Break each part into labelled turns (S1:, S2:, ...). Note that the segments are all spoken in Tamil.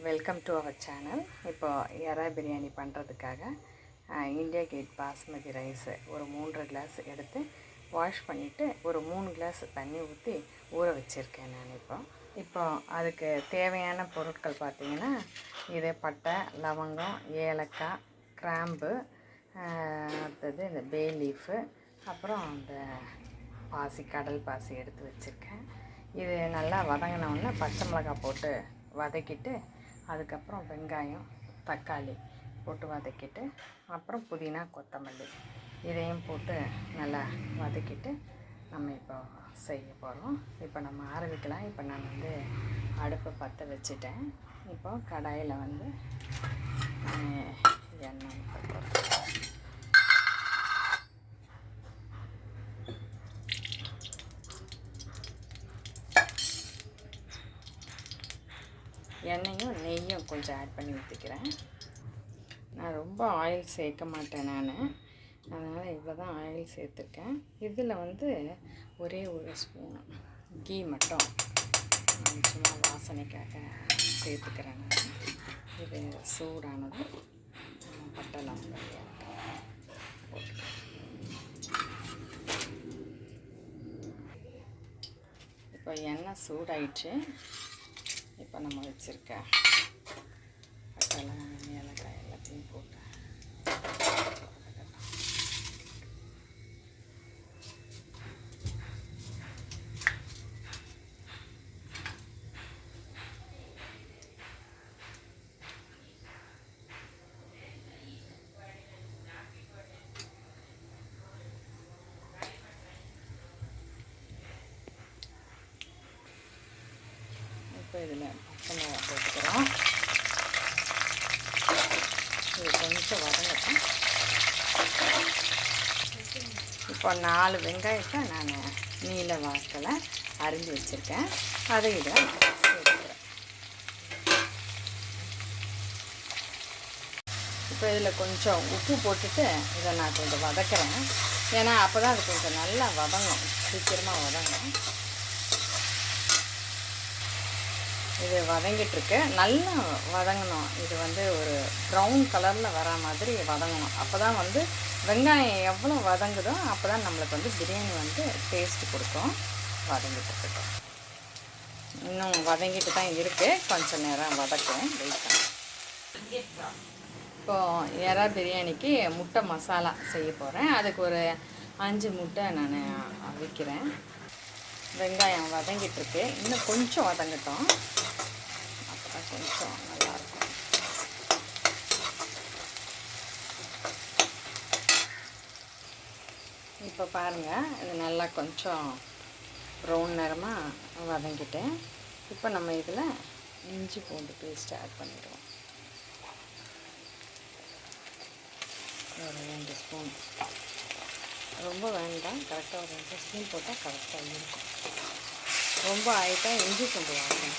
S1: Welcome to our channel. இப்போ எறா பிரியாணி பண்ணுறதுக்காக இண்டியா கேட் பாஸ்மதி ரைஸு ஒரு 3 கிளாஸ் எடுத்து வாஷ் பண்ணிவிட்டு ஒரு 3 கிளாஸ் தண்ணி ஊற்றி ஊற வச்சுருக்கேன் நான். இப்போ அதுக்கு தேவையான பொருட்கள் பார்த்திங்கன்னா, இது பட்டை, லவங்கம், ஏலக்காய், கிராம்பு, அடுத்தது இந்த பே லீஃபு, அப்புறம் இந்த பாசி, கடல் பாசி எடுத்து வச்சுருக்கேன். இது நல்லா வதங்கினோடனே பச்சை மிளகாய் போட்டு வதக்கிட்டு, அதுக்கப்புறம் வெங்காயம், தக்காளி போட்டு வதக்கிட்டு, அப்புறம் புதினா, கொத்தமல்லி இதையும் போட்டு நல்லா வதக்கிட்டு நம்ம இப்போ செய்ய போகிறோம். இப்போ நம்ம ஆரம்பிக்கலாம். இப்போ நான் அடுப்பை பற்ற வச்சுட்டேன். இப்போ கடாயில் எண்ணெய் ஊற்ற போகிறேன். எண்ணெயும் நெய்யும் கொஞ்சம் ஆட் பண்ணி ஊற்றிக்கிறேன். நான் ரொம்ப ஆயில் சேர்க்க மாட்டேன் அதனால் இவ்வளோ தான் ஆயில் சேர்த்துருக்கேன். இதில் ஒரே ஒரு ஸ்பூன் கீ மட்டும் சும்மா வாசனைக்காக சேர்த்துக்கிறேன் நான். இது சூடானது பட்டை லவங்கம் இப்போ எண்ணெய் சூடாயிடுச்சு. இப்போ நம்ம வச்சுருக்க பட்டை லவங்கம் ஏலக்காய் எல்லாத்தையும் போட்டு இப்போ இதில் பச்சை மிளகாய் போட்டுக்கிறோம். இது கொஞ்சம் வதங்கட்டும். இப்போ 4 வெங்காயத்தை நான் நீல வாக்கில் அரிஞ்சு வச்சுருக்கேன். அதை இதை சேர்த்துக்கிறேன். இப்போ இதில் கொஞ்சம் உப்பு போட்டுட்டு இதை நான் கொஞ்சம் வதக்கிறேன். ஏன்னா அப்போ தான் அது கொஞ்சம் நல்லா வதங்கும், சீக்கிரமாக வதங்கும். இது வதங்கிட்டுருக்கு, நல்லா வதங்கணும். இது ஒரு ப்ரௌன் கலரில் வர மாதிரி வதங்கணும். அப்போ தான் வெங்காயம் எவ்வளோ வதங்குதோ அப்போ தான் நம்மளுக்கு பிரியாணி டேஸ்ட்டு கொடுக்கும். வதங்கிட்டு இருக்கட்டும். இன்னும் வதங்கிட்டு தான் இருக்குது, கொஞ்சம் நேரம் வதக்குவேன், வெயிட் பண்ணேன். இப்போது எறா பிரியாணிக்கு முட்டை மசாலா செய்ய போகிறேன். அதுக்கு ஒரு 5 முட்டை நான் அவிக்கிறேன். வெங்காயம் வதங்கிட்டுருக்கு, இன்னும் கொஞ்சம் வதங்கட்டும், அப்போ தான் கொஞ்சம் நல்லாயிருக்கும். இப்போ பாருங்கள், இது நல்லா கொஞ்சம் ப்ரௌன் நிறமாக வதங்கிட்டேன். இப்போ நம்ம இதில் இஞ்சி பூண்டு பேஸ்ட் ஆட் பண்ணிடுவோம். ஒரு 2 ஸ்பூன், ரொம்ப வேண்டாம், கரெக்டாக ஒரு 2 ஸ்பூன் போட்டால் கரெக்டாக இருக்கும். ரொம்ப ஆகிட்டா இஞ்சி பூண்டு வாசனை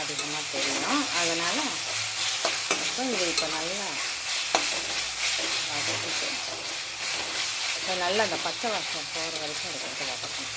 S1: அதிகமாக தெரியும். அதனால் இப்போ நல்லா வதக்கிட்டு நல்லா அந்த பச்சை வாசனை போகிற வரைக்கும் அதை கொஞ்சம் வதக்கணும்.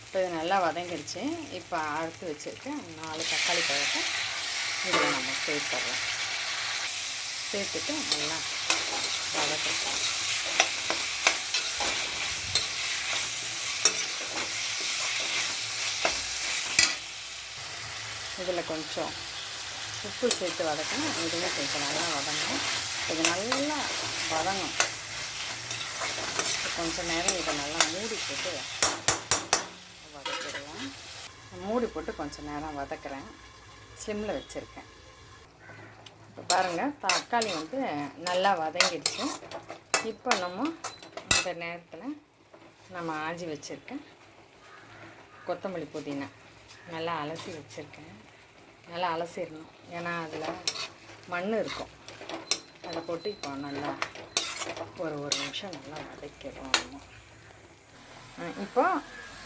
S1: இப்போ இது நல்லா வதங்கிடுச்சு. இப்போ அறுத்து வச்சுருக்கேன் 4 தக்காளி பழத்தை இதில் நம்ம சேர்த்துறோம். சேர்த்துட்டு நல்லா வதக்கிட்டோம். இதில் கொஞ்சம் உப்பு சேர்த்து வதக்கணும். இதுவும் கொஞ்சம் நல்லா வதங்கும். இது நல்லா வதங்கும். கொஞ்சம் நேரம் இதை நல்லா மூடி போட்டு வதக்கிடுவேன். மூடி போட்டு கொஞ்சம் நேரம் வதக்கிறேன், ஸ்லிம்மில் வச்சுருக்கேன். இப்போ பாருங்கள், தக்காளி நல்லா வதங்கிடுச்சு. இப்போ நம்ம இந்த நேரத்தில் நம்ம ஆஞ்சி வச்சுருக்கேன் கொத்தமல்லி, புதினா நல்லா அலசி வச்சுருக்கேன். நல்லா அலசிடணும். ஏன்னா அதில் மண் இருக்கும். அதை போட்டு இப்போ நல்லா ஒரு நிமிஷம் நல்லா வதக்கிடுவோம். இப்போ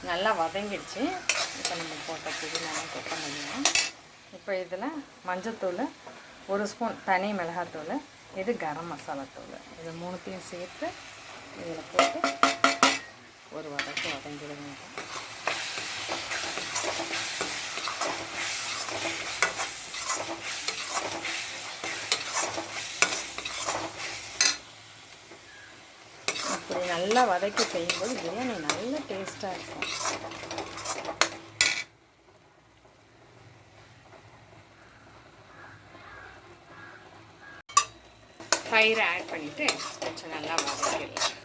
S1: நல்லா வதங்கிடுச்சு. இப்போ நம்ம போட்ட புதினா கொத்தமல்லியும். இப்போ இதில் மஞ்சத்தூள், 1 ஸ்பூன் தனி மிளகாத்தூள், இது கரம் மசாலா தூள், இது 3த்தையும் சேர்த்து இதில் போட்டு ஒரு வதங்கிடுங்க. இப்படி நல்லா வதக்கி செய்யும்போது பிரியாணி நல்ல டேஸ்ட்டாக இருக்கும். தயிரை ஆட் பண்ணிவிட்டு கொஞ்சம் நல்லா வதக்கிடலாம்.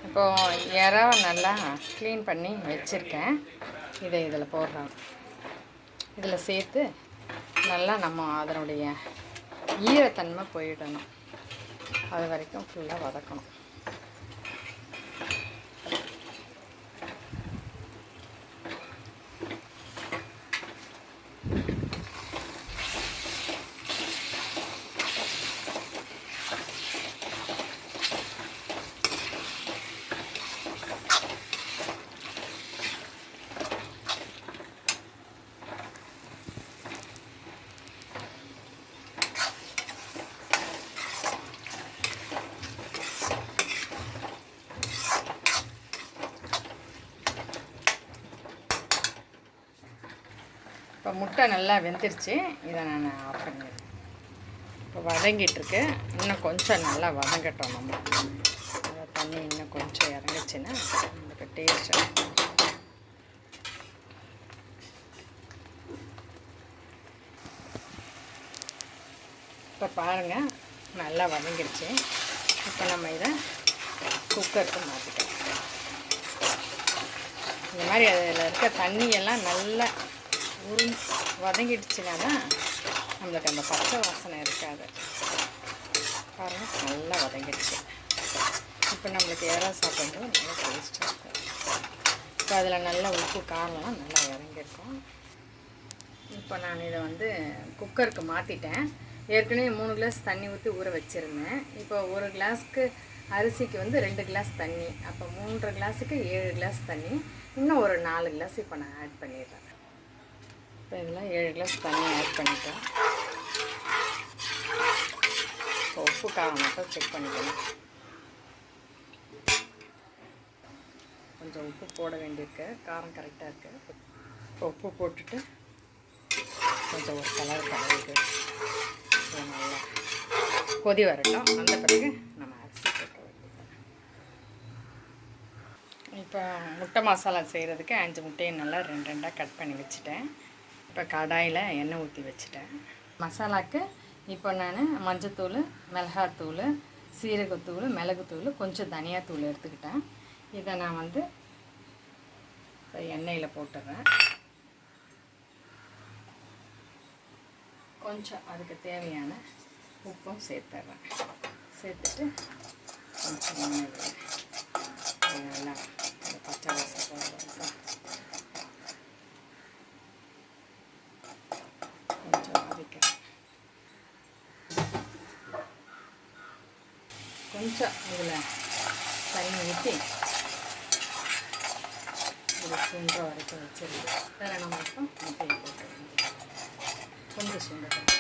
S1: இப்போது இறாவை நல்லா க்ளீன் பண்ணி வச்சுருக்கேன். இதை இதில் போடுறோம். இதில் சேர்த்து நல்லா நம்ம அதனுடைய ஈரத்தன்மை போயிடணும். அது வரைக்கும் ஃபுல்லாக வதக்கணும். இப்போ முட்டை நல்லா வெந்துருச்சு. இதை நான் ஆஃப் பண்ணிடுறேன். இப்போ வதங்கிட்டுருக்கு. இன்னும் கொஞ்சம் நல்லா வதங்கட்டும். நம்ம அதை தண்ணி இன்னும் கொஞ்சம் இறங்குச்சுன்னா நமக்கு டேஸ்ட். இப்போ பாருங்கள் நல்லா வதங்கிடுச்சு. இப்போ நம்ம இதை குக்கருக்கு மாற்றிக்கலாம். இந்த மாதிரி அதில் இருக்க தண்ணியெல்லாம் நல்லா வதங்கிடுச்சுன்னா தான் நம்மளுக்கு அந்த பச்சை வாசனை இருக்காது. பாருங்கள் நல்லா வதங்கிடுச்சு. இப்போ நம்மளுக்கு இறா சாப்பிடும்போது நல்லா டேஸ்ட்டாக இருக்கும். இப்போ அதில் நல்லா உப்பு காரம்லாம் நல்லா இறங்கியிருக்கும். இப்போ நான் இதை குக்கருக்கு மாற்றிட்டேன். ஏற்கனவே 3 கிளாஸ் தண்ணி ஊற்றி ஊற வச்சுருந்தேன். இப்போ 1 கிளாஸ்க்கு அரிசிக்கு 2 கிளாஸ் தண்ணி. அப்போ 3 கிளாஸுக்கு 7 கிளாஸ் தண்ணி. இன்னும் ஒரு 4 கிளாஸ் இப்போ நான் ஆட் பண்ணிடுறேன். இப்போ இதில் 7 கிளாஸ் தண்ணி ஆட் பண்ணிட்டேன். இப்போ உப்பு காரம் மட்டும் செக் பண்ணிக்கணும். கொஞ்சம் உப்பு போட வேண்டியிருக்கு. காரம் கரெக்டாக இருக்குது. இப்போ உப்பு போட்டுட்டு கொஞ்சம் ஒரு கலர் கலருக்கு நல்லா கொதி வரட்டும். அந்த பிறகு நம்ம அரிசி போட்டு வேண்டியது. இப்போ முட்டை மசாலா செய்கிறதுக்கு 5 முட்டையை நல்லா 2 கட் பண்ணி வச்சுட்டேன். இப்போ கடாயில் எண்ணெய் ஊற்றி வச்சுட்டேன். மசாலாவுக்கு இப்போ நான் மஞ்சத்தூள், மிளகாத்தூள், சீரகத்தூள், மிளகுத்தூள், கொஞ்சம் தனியாத்தூள் எடுத்துக்கிட்டேன். இதை நான் எண்ணெயில் போட்டுறேன். கொஞ்சம் அதுக்கு தேவையான உப்பும் சேர்த்துட்றேன். சேர்த்துட்டு கொஞ்சம் நல்லா பச்சை வாசம் போடுறோம். கொஞ்சம் வதக்கிறேன். கொஞ்சம் இதில் தண்ணி ஊற்றி ஒரு சுண்டுற வரைக்கும் வச்சிருக்கேன். வேறு நம்ம இப்போ முட்டையை போட்டு கொஞ்சம் சுண்டட்டும்.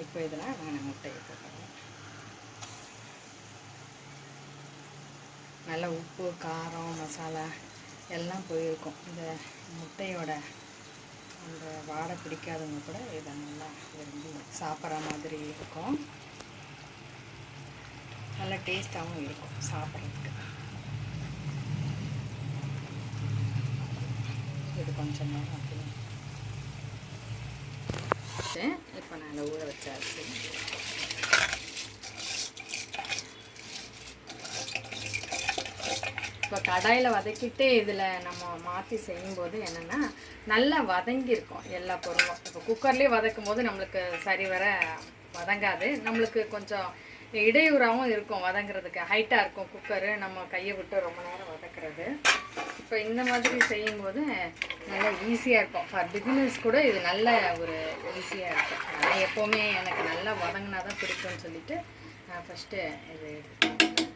S1: இப்போ இதில் நான் முட்டையை போட்டுறேன். நல்லா உப்பு, காரம், மசாலா எல்லாம் போயிருக்கும். இந்த முட்டையோட அந்த வாடை பிடிக்காதவங்க கூட இதை நல்லா விரும்பி சாப்பிட்ற மாதிரி இருக்கும். நல்லா டேஸ்ட்டாகவும் இருக்கும் சாப்பிட்றதுக்கு. இது கொஞ்சம் நேரம் அப்படி இப்போ நான் ஊற வச்ச அரிசி இப்போ கடாயில் வதக்கிட்டு இதில் நம்ம மாற்றி செய்யும்போது என்னென்னா நல்லா வதங்கியிருக்கும் எல்லா பொருளும். இப்போ குக்கர்லேயே வதக்கும் போது நம்மளுக்கு சரி வர வதங்காது. நம்மளுக்கு கொஞ்சம் இடையூறாகவும் இருக்கும் வதங்கிறதுக்கு. ஹைட்டாக இருக்கும் குக்கரு. நம்ம கையை விட்டு ரொம்ப நேரம் வதக்கிறது. இப்போ இப்போ இந்த மாதிரி செய்யும்போது நல்லா ஈஸியாக இருக்கும். ஃபார் பிகினர்ஸ் கூட இது நல்ல ஒரு ஈஸியாக இருக்கும். நான் எப்போவுமே எனக்கு நல்லா வதங்கினா தான் பிடிக்கும்னு சொல்லிட்டு நான் ஃபஸ்ட்டு இது எடுத்துக்கிறேன்.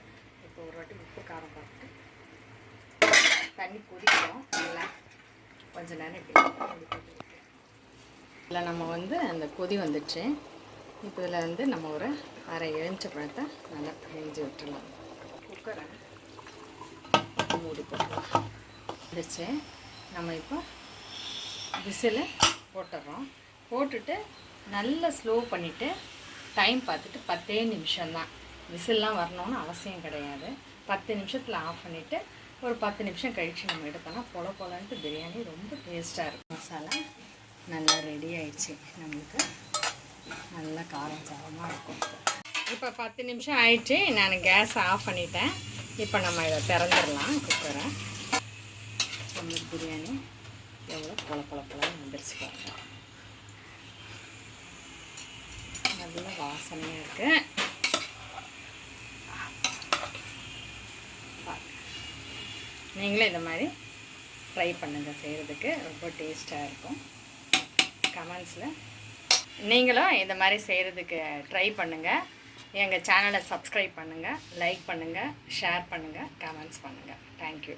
S1: இப்போ ஒரு வாட்டி உப்பு காரம் பார்த்துட்டு தண்ணி கொதிக்கிறோம். நல்லா கொஞ்சம் நேரம் இப்படி இல்லை நம்ம வந்து அந்த கொதி வந்துடுச்சு. இப்போ இதில் வந்து நம்ம ஒரு அரை எலுமிச்சை பழத்தை நல்லா பிழிஞ்சு விட்டுடலாம். குக்கரை மூடி போட்டுடலாம். வந்துடுச்சு. நம்ம இப்போ விசில் போட்டுடுறோம். போட்டுட்டு நல்லா ஸ்லோ பண்ணிவிட்டு டைம் பார்த்துட்டு 10 நிமிஷம்தான். விசில்லாம் வரணும்னு அவசியம் கிடையாது. 10 நிமிஷத்தில் ஆஃப் பண்ணிவிட்டு ஒரு 10 நிமிஷம் கழித்து நம்ம எடுத்தோம்னா பொலன்ட்டு பிரியாணி ரொம்ப டேஸ்ட்டாக இருக்கும். மசாலா நல்லா ரெடி ஆயிடுச்சு. நம்மளுக்கு நல்லா காரம் சாரமாக இருக்கும். இப்போ 10 நிமிஷம் ஆயிடுச்சு. நான் கேஸ் ஆஃப் பண்ணிட்டேன். இப்போ நம்ம இதை திறந்துடலாம் குக்கரை. நம்மளுக்கு பிரியாணி எவ்வளோ பொலன்னு வந்துருச்சு பாருங்க. நல்ல வாசனையாக இருக்குது. நீங்களும் இந்த மாதிரி ட்ரை பண்ணுங்கள். செய்கிறதுக்கு ரொம்ப டேஸ்ட்டாக இருக்கும். கமெண்ட்ஸில் நீங்களும் இந்த மாதிரி செய்கிறதுக்கு ட்ரை பண்ணுங்கள். எங்கள் சேனலை சப்ஸ்கிரைப் பண்ணுங்கள், லைக் பண்ணுங்கள், ஷேர் பண்ணுங்கள், கமெண்ட்ஸ் பண்ணுங்கள். தேங்க்யூ.